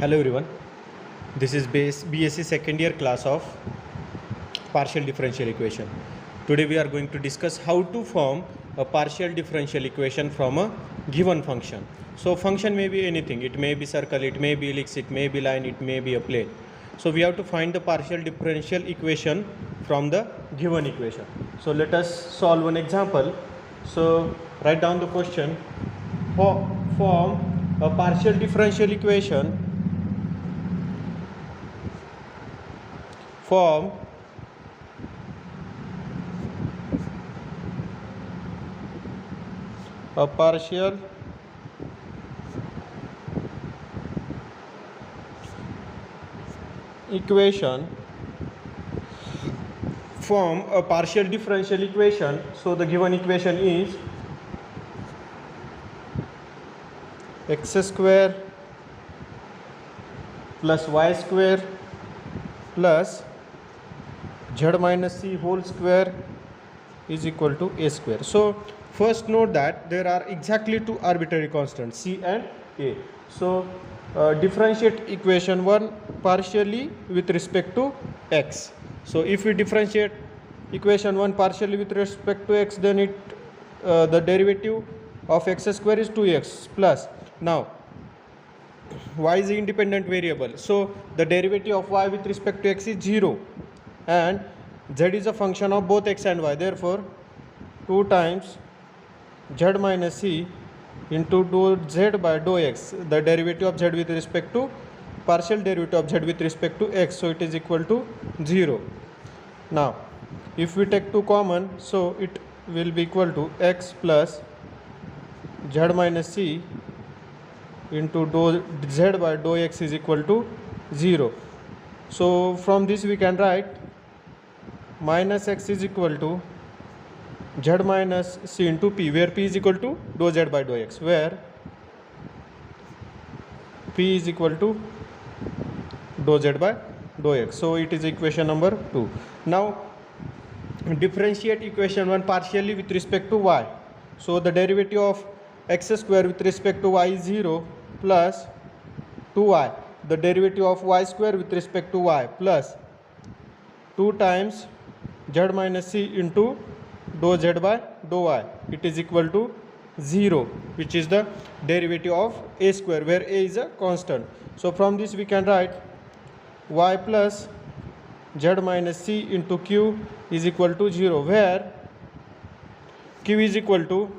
Hello everyone, this is BSc second year class of partial differential equation. Today we are going to discuss how to form a partial differential equation from a given function. So function may be anything, it may be circle, it may be ellipse, it may be line, it may be a plane. So we have to find the partial differential equation from the given equation. So let us solve one example. So write down the question. Form a partial differential equation form a partial equation form a partial differential equation. So the given equation is x square plus y square plus z minus c whole square is equal to a square. So first note that there are exactly two arbitrary constants c and a. So differentiate equation 1 partially with respect to x. So if we differentiate equation 1 partially with respect to x, then the derivative of x square is 2x plus, now y is the independent variable, so the derivative of y with respect to x is 0 and z is a function of both x and y, therefore 2 times z minus c into dou z by dou x, the derivative of z with respect to partial derivative of z with respect to x, so it is equal to 0. Now if we take 2 common, so it will be equal to x plus z minus c into dou z by dou x is equal to 0. So from this we can write minus x is equal to z minus c into p, where p is equal to dou z by dou x, where p is equal to dou z by dou x. So it is equation number 2. Now differentiate equation 1 partially with respect to y. So the derivative of x square with respect to y is 0 plus 2y, the derivative of y square with respect to y plus 2 times z minus c into dou z by dou y, it is equal to 0, which is the derivative of a square, where a is a constant. So from this we can write y plus z minus c into q is equal to 0, where q is equal to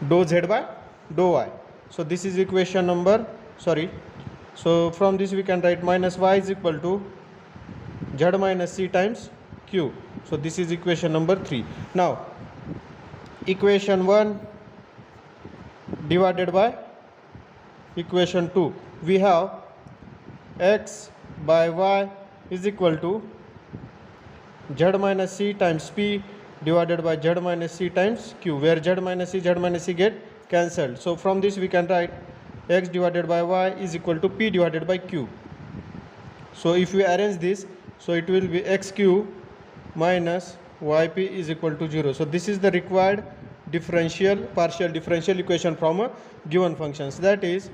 dou z by dou y. So this is equation number, so from this we can write minus y is equal to z minus c times q. So this is equation number 3. Now equation 1 divided by equation 2, we have x by y is equal to z minus c times p divided by z minus c times q, where z minus c get cancelled. So from this we can write x divided by y is equal to p divided by q. So if we arrange this, so it will be xq minus yp is equal to 0. So this is the required partial differential equation from a given functions, that is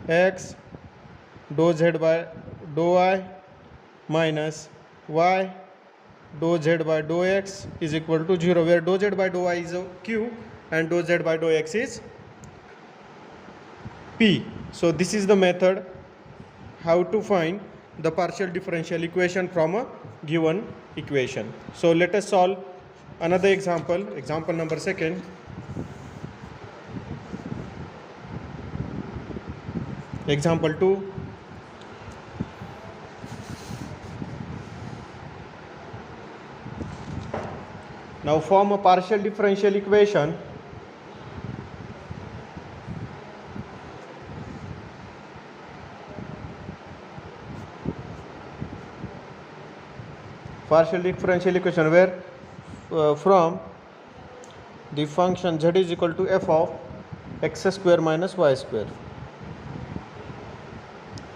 x dou z by dou y minus y dou z by dou x is equal to 0, where dou z by dou y is q and dou z by dou x is p. So this is the method how to find the partial differential equation from a given equation. So let us solve another example number 2. Example 2. Now form a partial differential equation where from the function z is equal to f of x square minus y square.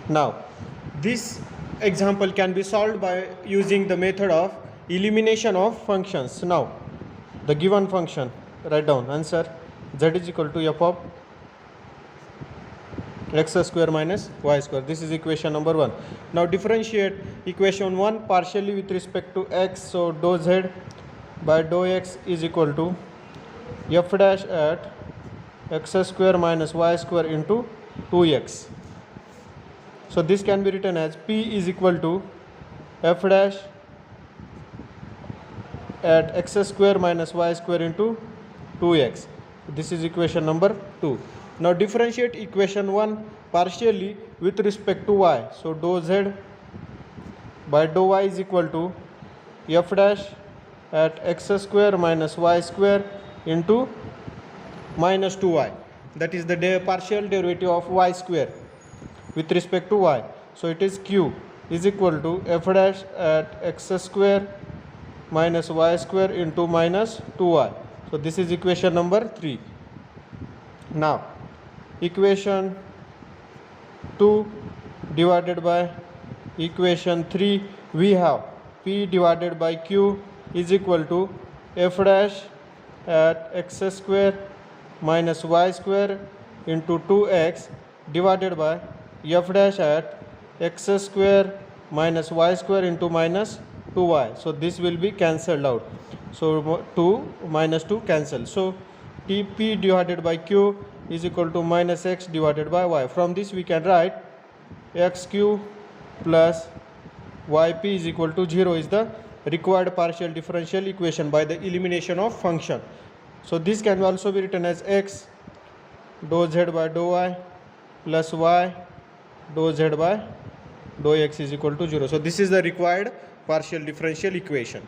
Now this example can be solved by using the method of elimination of functions. Now the given function, write down answer, z is equal to f of x square minus y square. This is equation number 1. Now differentiate equation 1 partially with respect to x. So dou z by dou x is equal to f dash at x square minus y square into 2x. So this can be written as p is equal to f dash at x square minus y square into 2x. This is equation number 2. Now differentiate equation 1 partially with respect to y. So dou z by dou y is equal to f dash at x square minus y square into minus 2y. That is the partial derivative of y square with respect to y. So it is q is equal to f dash at x square minus y square into minus 2y. So this is equation number 3. Now equation 2 divided by equation 3, we have p divided by q is equal to f dash at x square minus y square into 2x divided by f dash at x square minus y square into minus 2y. So this will be cancelled out. So 2 minus 2 cancel. So P divided by q is equal to minus x divided by y. From this we can write xq plus yp is equal to 0 is the required partial differential equation by the elimination of function. So this can also be written as x dou z by dou y plus y dou z by dou x is equal to 0. So this is the required partial differential equation.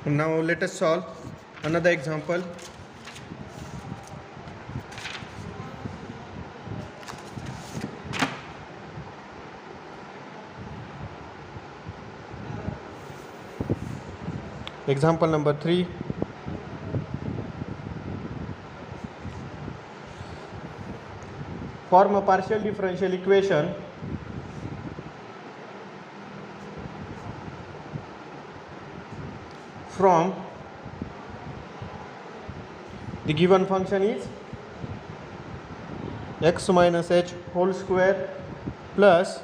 Now let us solve another example. Example number 3. Form a partial differential equation from the given function is x minus h whole square plus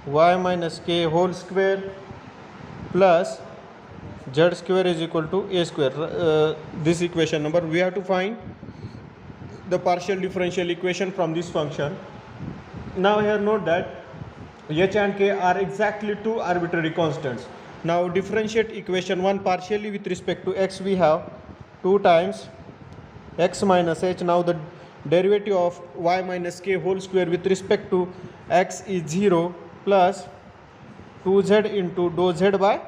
y minus k whole square plus z square is equal to a square. This equation number, we have to find the partial differential equation from this function. Now here note that h and k are exactly two arbitrary constants. Now differentiate equation 1 partially with respect to x. We have 2 times x minus h. Now the derivative of y minus k whole square with respect to x is 0 plus 2z into dou z by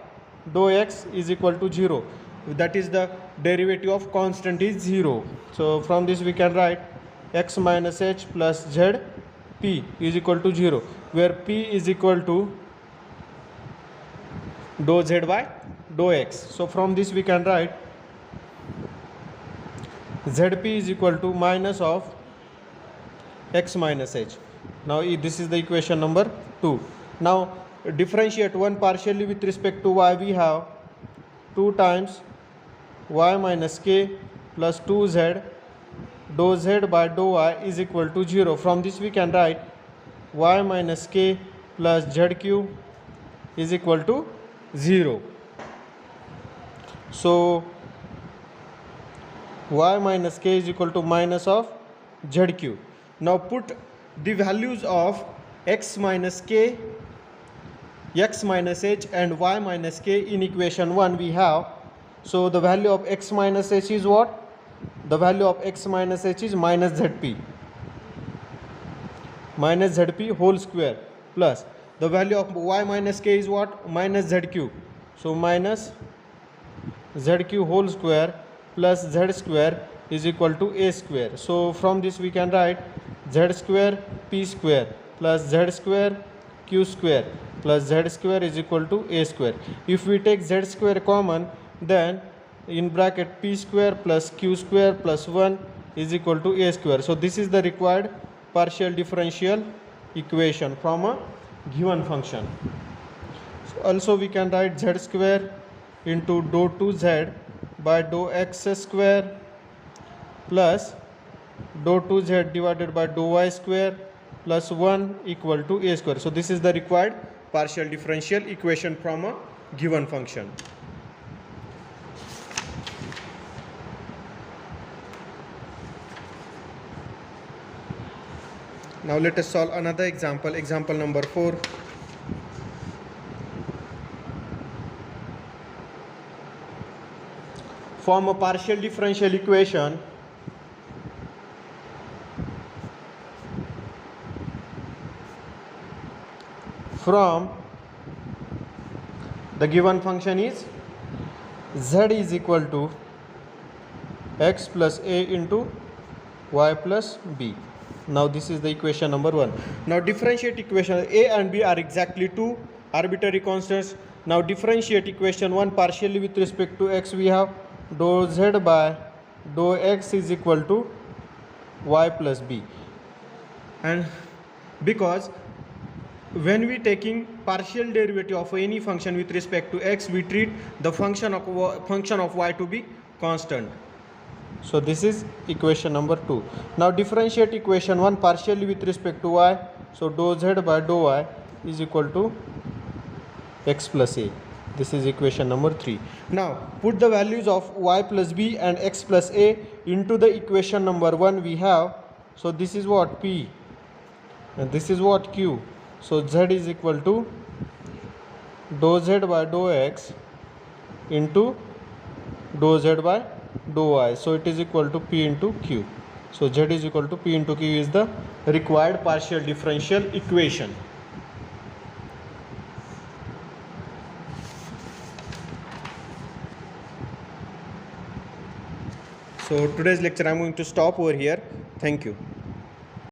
dou x is equal to 0. That is the derivative of constant is 0. So from this we can write x minus h plus z p is equal to 0, where p is equal to dou z by dou x. So from this we can write zp is equal to minus of x minus h. Now this is the equation number 2. Now differentiate 1 partially with respect to y. We have 2 times y minus k plus 2z dou z by dou y is equal to 0. From this we can write y minus k plus zq is equal to 0. So y minus k is equal to minus of zq. Now put the values of x minus k, x minus h and y minus k in equation 1 we have. So the value of x minus h is what? The value of x minus h is minus zp whole square, plus the value of y minus k is what? Minus zq. So minus zq whole square plus z square is equal to a square. So from this we can write z square p square plus z square q square plus z square is equal to a square. If we take z square common, then in bracket p square plus q square plus 1 is equal to a square. So this is the required partial differential equation from a given function. So also we can write z square into dou 2z by dou x square plus dou 2z divided by dou y square plus 1 equal to a square. So this is the required partial differential equation from a given function. Now let us solve another example, example number 4. Form a partial differential equation from the given function is z is equal to x plus a into y plus b. Now this is the equation number 1. Now differentiate equation. A and b are exactly two arbitrary constants. Now differentiate equation 1 partially with respect to x. We have dou z by dou x is equal to y plus b. And because when we taking partial derivative of any function with respect to x, we treat the function of y to be constant. So this is equation number 2. Now differentiate equation 1 partially with respect to y. So dou z by dou y is equal to x plus a. This is equation number 3. Now put the values of y plus b and x plus a into the equation number 1 we have. So this is what p and this is what q. So z is equal to dou z by dou x into dou z by dou y. So it is equal to p into q. So z is equal to p into q is the required partial differential equation. So today's lecture I am going to stop over here. Thank you.